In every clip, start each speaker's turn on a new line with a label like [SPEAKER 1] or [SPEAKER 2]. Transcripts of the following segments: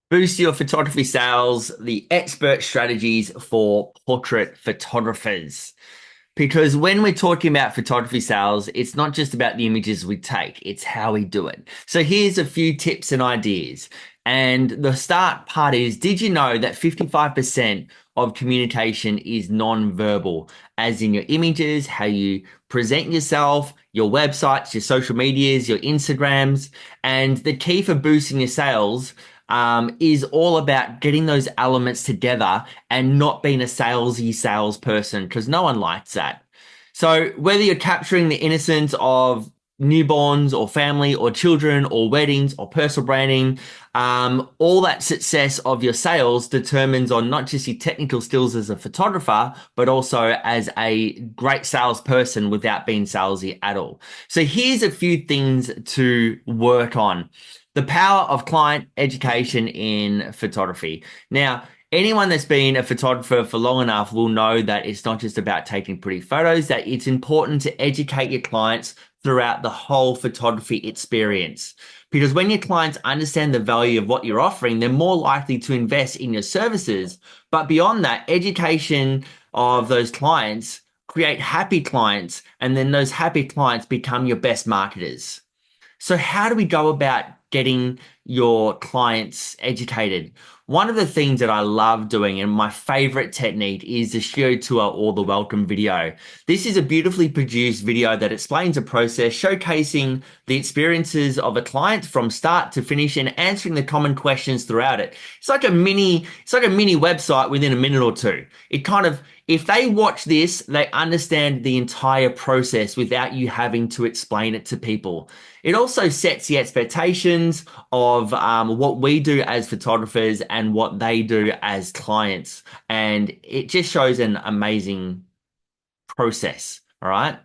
[SPEAKER 1] Boost your photography sales, the expert strategies for portrait photographers. Because when we're talking about photography sales, it's not just about the images we take, it's how we do it. So here's a few tips and ideas. And the start part is, did you know that 55% of communication is non-verbal, as in your images, how you present yourself, your websites, your social medias, your Instagrams, and the key for boosting your sales is all about getting those elements together and not being a salesy salesperson because no one likes that. So whether you're capturing the innocence of newborns or family or children or weddings or personal branding, all that success of your sales determines on not just your technical skills as a photographer, but also as a great salesperson without being salesy at all. So here's a few things to work on. The power of client education in photography. Now, anyone that's been a photographer for long enough will know that it's not just about taking pretty photos, that it's important to educate your clients throughout the whole photography experience. Because when your clients understand the value of what you're offering, they're more likely to invest in your services. But beyond that, education of those clients create happy clients, and then those happy clients become your best marketers. So how do we go about getting your clients educated? One of the things that I love doing and my favorite technique is the studio tour or the welcome video. This is a beautifully produced video that explains a process showcasing the experiences of a client from start to finish and answering the common questions throughout it. It's like a mini website within a minute or two. It kind of, if they watch this, they understand the entire process without you having to explain it to people. It also sets the expectations of what we do as photographers and what they do as clients. And it just shows an amazing process. All right.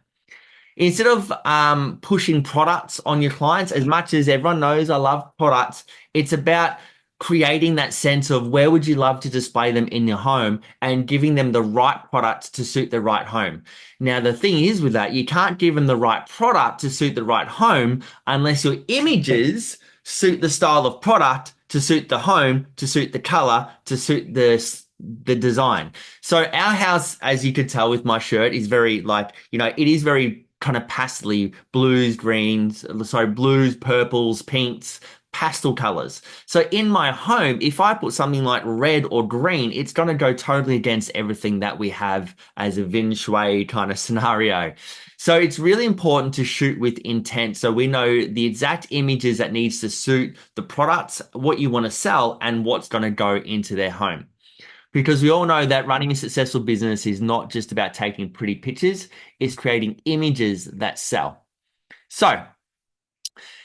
[SPEAKER 1] Instead of pushing products on your clients, as much as everyone knows I love products, it's about creating that sense of where would you love to display them in your home and giving them the right product to suit the right home. Now, the thing is with that, you can't give them the right product to suit the right home unless your images suit the style of product to suit the home, to suit the color, to suit the design. So our house, as you could tell with my shirt, is very it is very kind of pastely blues, greens, sorry, blues, purples, pinks, pastel colors. So in my home, if I put something like red or green, it's going to go totally against everything that we have as a Vin Shui kind of scenario. So it's really important to shoot with intent. So we know the exact images that needs to suit the products, what you want to sell, and what's going to go into their home. Because we all know that running a successful business is not just about taking pretty pictures, it's creating images that sell. So,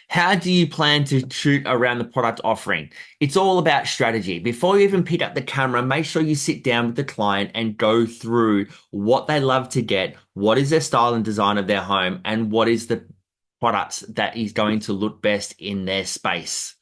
[SPEAKER 1] how do you plan to shoot around the product offering? It's all about strategy. Before you even pick up the camera, make sure you sit down with the client and go through what they love to get, what is their style and design of their home, and what is the products that is going to look best in their space.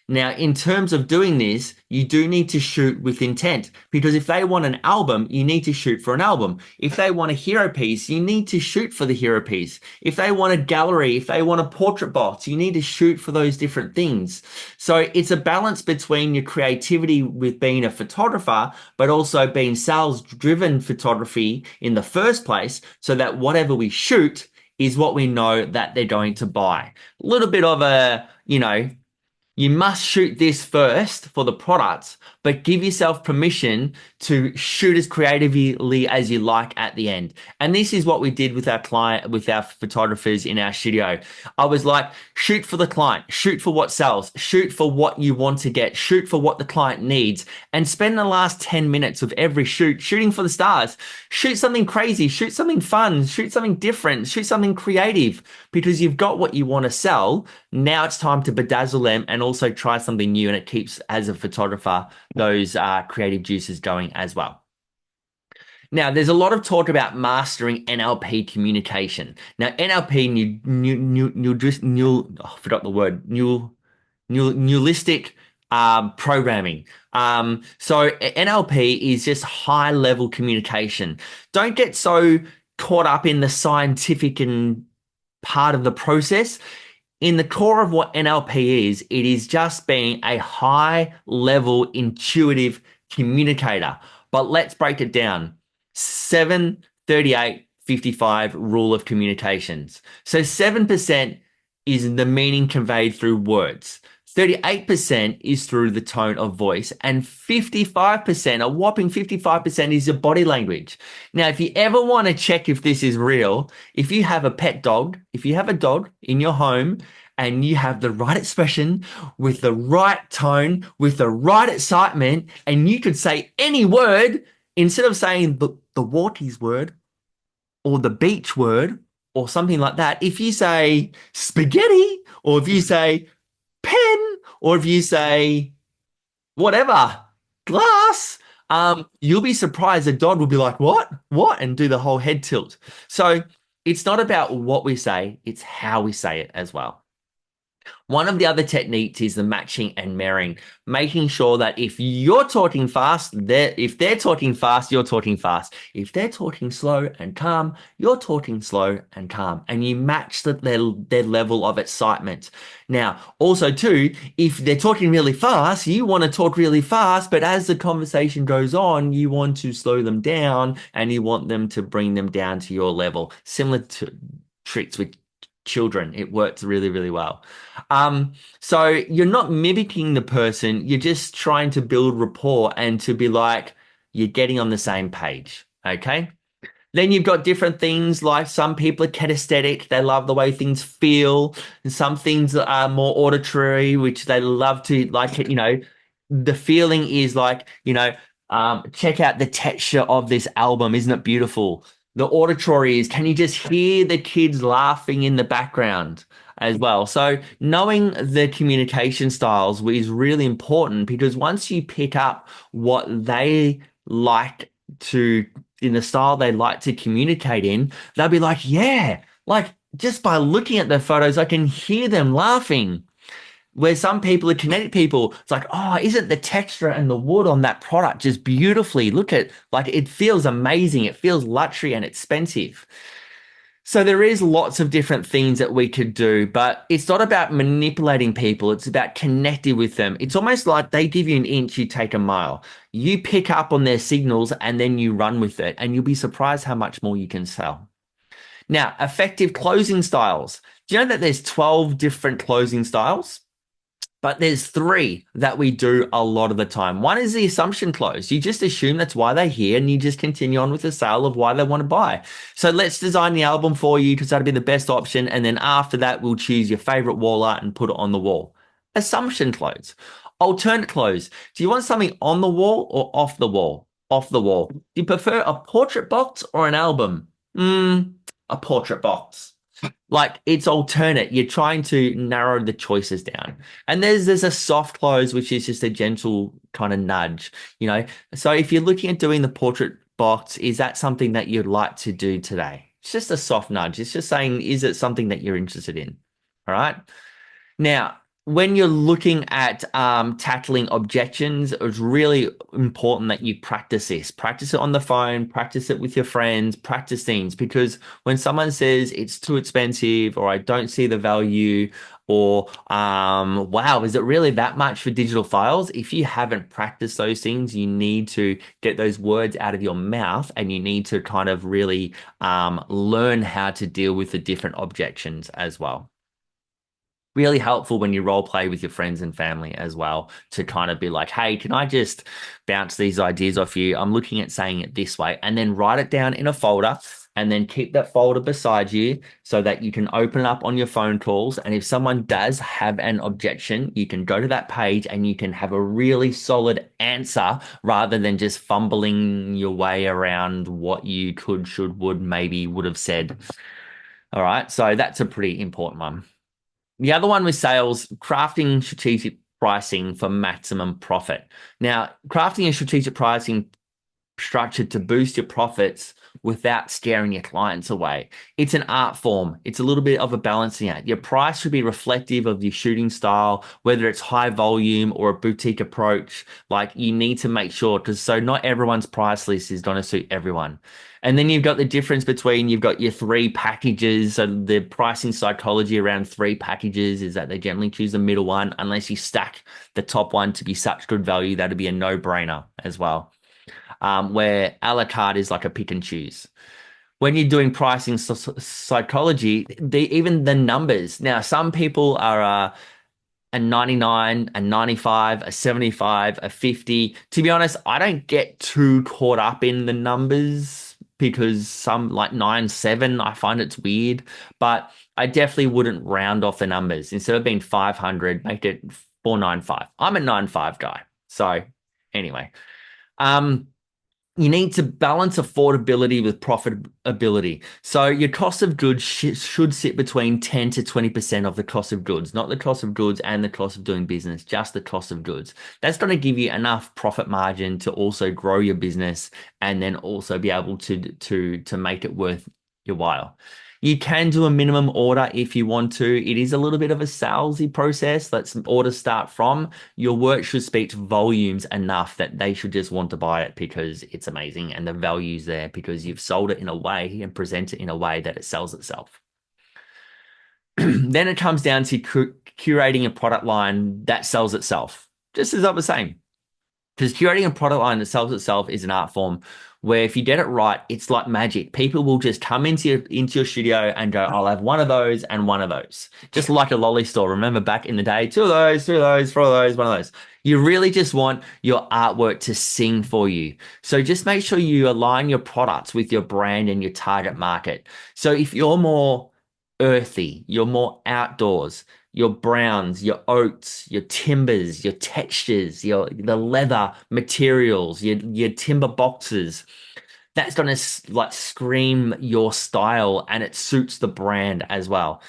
[SPEAKER 1] Now, in terms of doing this, you do need to shoot with intent because if they want an album, you need to shoot for an album. If they want a hero piece, you need to shoot for the hero piece. If they want a gallery, if they want a portrait box, you need to shoot for those different things. So it's a balance between your creativity with being a photographer, but also being sales driven photography in the first place so that whatever we shoot is what we know that they're going to buy. A little bit of you must shoot this first for the product, but give yourself permission to shoot as creatively as you like at the end. And this is what we did with our client, with our photographers in our studio. I was like, shoot for the client, shoot for what sells, shoot for what you want to get, shoot for what the client needs, and spend the last 10 minutes of every shoot shooting for the stars. Shoot something crazy, shoot something fun, shoot something different, shoot something creative because you've got what you want to sell. Now it's time to bedazzle them and also try something new, and it keeps, as a photographer, those creative juices going as well. Now, there's a lot of talk about mastering NLP communication. Now, NLP, I forgot the word, Neuralistic programming. So NLP is just high level communication. Don't get so caught up in the scientific and part of the process. In the core of what NLP is, it is just being a high level intuitive communicator. But let's break it down. 7, 38, 55 rule of communications. So 7% is the meaning conveyed through words. 38% is through the tone of voice, and 55%, a whopping 55%, is your body language. Now, if you ever want to check if this is real, if you have a pet dog, if you have a dog in your home and you have the right expression with the right tone, with the right excitement, and you could say any word instead of saying the walkies word or the beach word or something like that, if you say spaghetti or if you say pen, or if you say whatever, glass, you'll be surprised. The dog will be like, what? What? And do the whole head tilt. So it's not about what we say, it's how we say it as well. One of the other techniques is the matching and mirroring, making sure that if you're talking fast, if they're talking fast, you're talking fast. If they're talking slow and calm, you're talking slow and calm, and you match their level of excitement. Now, also too, if they're talking really fast, you want to talk really fast, but as the conversation goes on, you want to slow them down and you want them to bring them down to your level. Similar to tricks with children, it works really, really well. So you're not mimicking the person, you're just trying to build rapport and to be like, you're getting on the same page. Okay. Then you've got different things like some people are kinesthetic, they love the way things feel, and some things are more auditory, which they love to like, the feeling is like, check out the texture of this album. Isn't it beautiful? The auditory is, can you just hear the kids laughing in the background as well? So knowing the communication styles is really important because once you pick up what they like to, in the style they like to communicate in, they'll be like, yeah, like just by looking at the photos, I can hear them laughing. Where some people are kinetic people, it's like, oh, isn't the texture and the wood on that product just beautifully? Look at, like, it feels amazing. It feels luxury and expensive. So there is lots of different things that we could do, but it's not about manipulating people. It's about connecting with them. It's almost like they give you an inch, you take a mile. You pick up on their signals and then you run with it, and you'll be surprised how much more you can sell. Now, effective closing styles. Do you know that there's 12 different closing styles? But there's 3 that we do a lot of the time. One is the assumption close. You just assume that's why they're here and you just continue on with the sale of why they want to buy. So let's design the album for you because that'll be the best option. And then after that, we'll choose your favorite wall art and put it on the wall. Assumption close. Alternate close. Do you want something on the wall or off the wall? Off the wall. Do you prefer a portrait box or an album? A portrait box. Like it's alternate. You're trying to narrow the choices down. And there's a soft close, which is just a gentle kind of nudge, So if you're looking at doing the portrait box, is that something that you'd like to do today? It's just a soft nudge. It's just saying, is it something that you're interested in? All right. Now, when you're looking at tackling objections, it's really important that you practice this. Practice it on the phone, practice it with your friends, practice things. Because when someone says it's too expensive or I don't see the value or wow, is it really that much for digital files? If you haven't practiced those things, you need to get those words out of your mouth and you need to kind of really learn how to deal with the different objections as well. Really helpful when you role play with your friends and family as well to kind of be like, hey, can I just bounce these ideas off you? I'm looking at saying it this way, and then write it down in a folder and then keep that folder beside you so that you can open it up on your phone calls. And if someone does have an objection, you can go to that page and you can have a really solid answer rather than just fumbling your way around what you could, should, would, maybe would have said. All right. So that's a pretty important one. The other one was sales, crafting strategic pricing for maximum profit. Now, crafting a strategic pricing structured to boost your profits without scaring your clients away. It's an art form. It's a little bit of a balancing act. Your price should be reflective of your shooting style, whether it's high volume or a boutique approach. Like you need to make sure, because so not everyone's price list is going to suit everyone. And then you've got the difference between you've got your three packages. So the pricing psychology around three packages is that they generally choose the middle one unless you stack the top one to be such good value. That'd be a no-brainer as well. Where a la carte is like a pick and choose. When you're doing pricing psychology, even the numbers. Now, some people are a 99, a 95, a 75, a 50. To be honest, I don't get too caught up in the numbers because some like 97, I find it's weird, but I definitely wouldn't round off the numbers. Instead of being 500, make it 495. I'm a 95 guy. So anyway, um, you need to balance affordability with profitability. So your cost of goods should sit between 10 to 20% of the cost of goods, not the cost of goods and the cost of doing business, just the cost of goods. That's going to give you enough profit margin to also grow your business and then also be able to make it worth your while. You can do a minimum order if you want to. It is a little bit of a salesy process. Let's order start from. Your work should speak to volumes enough that they should just want to buy it because it's amazing and the value's there because you've sold it in a way and present it in a way that it sells itself. Then it comes down to curating a product line that sells itself, just as I was saying. Because curating a product line that sells itself is an art form where if you get it right, it's like magic. People will just come into your studio and go, I'll have one of those and one of those. Just like a lolly store. Remember back in the day, two of those, three of those, four of those, one of those. You really just want your artwork to sing for you. So just make sure you align your products with your brand and your target market. So if you're more earthy, you're more outdoors, your browns, your oats, your timbers, your textures, the leather materials, your timber boxes. That's going to like scream your style and it suits the brand as well.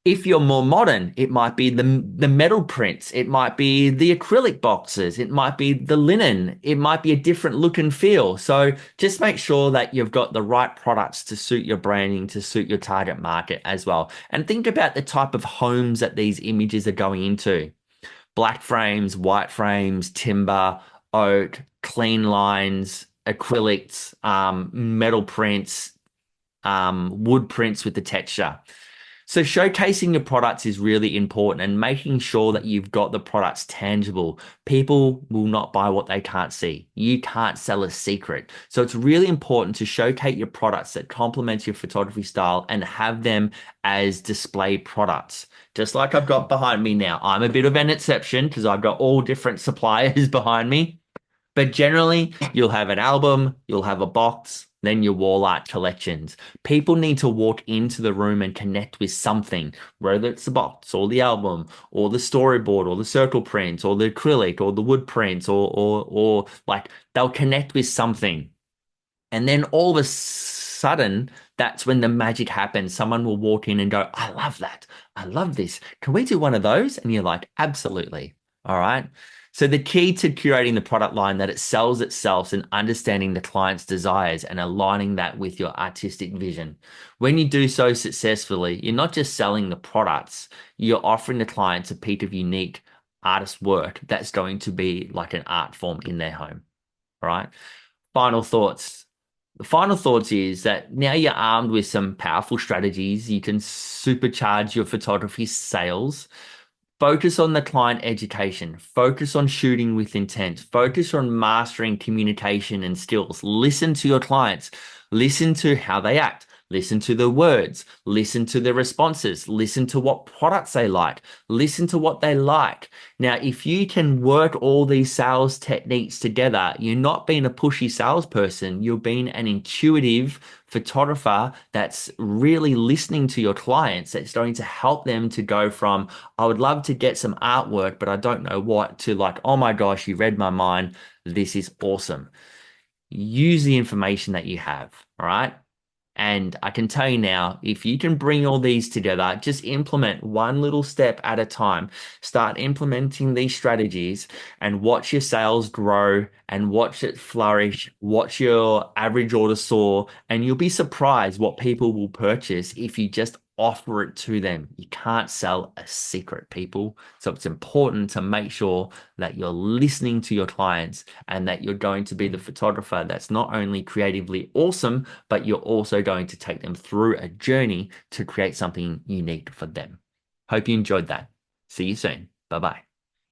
[SPEAKER 1] If you're more modern, it might be the metal prints, it might be the acrylic boxes, it might be the linen, it might be a different look and feel. So just make sure that you've got the right products to suit your branding, to suit your target market as well. And think about the type of homes that these images are going into. Black frames, white frames, timber, oak, clean lines, acrylics, metal prints, wood prints with the texture. So showcasing your products is really important and making sure that you've got the products tangible. People will not buy what they can't see. You can't sell a secret. So it's really important to showcase your products that complement your photography style and have them as display products. Just like I've got behind me now. I'm a bit of an exception because I've got all different suppliers behind me. But generally, you'll have an album, you'll have a box, then your wall art collections. People need to walk into the room and connect with something, whether it's the box or the album or the storyboard or the circle print or the acrylic or the wood prints or like they'll connect with something. And then all of a sudden, that's when the magic happens. Someone will walk in and go, I love that. I love this. Can we do one of those? And you're like, absolutely. All right. So the key to curating the product line that it sells itself and understanding the client's desires and aligning that with your artistic vision. When you do so successfully, you're not just selling the products, you're offering the clients a piece of unique artist work that's going to be like an art form in their home. All right. Final thoughts. The final thoughts is that now you're armed with some powerful strategies. You can supercharge your photography sales. Focus on the client education, focus on shooting with intent, focus on mastering communication and skills. Listen to your clients, listen to how they act, listen to the words, listen to the responses, listen to what products they like, listen to what they like. Now, if you can work all these sales techniques together, you're not being a pushy salesperson, you're being an intuitive photographer that's really listening to your clients, that's going to help them to go from, I would love to get some artwork, but I don't know what, to like, oh my gosh, you read my mind. This is awesome. Use the information that you have. All right. And I can tell you now, if you can bring all these together, just implement one little step at a time. Start implementing these strategies and watch your sales grow and watch it flourish. Watch your average order soar, and you'll be surprised what people will purchase if you just offer it to them. You can't sell a secret, people. So it's important to make sure that you're listening to your clients and that you're going to be the photographer that's not only creatively awesome, but you're also going to take them through a journey to create something unique for them. Hope you enjoyed that. See you soon. Bye bye.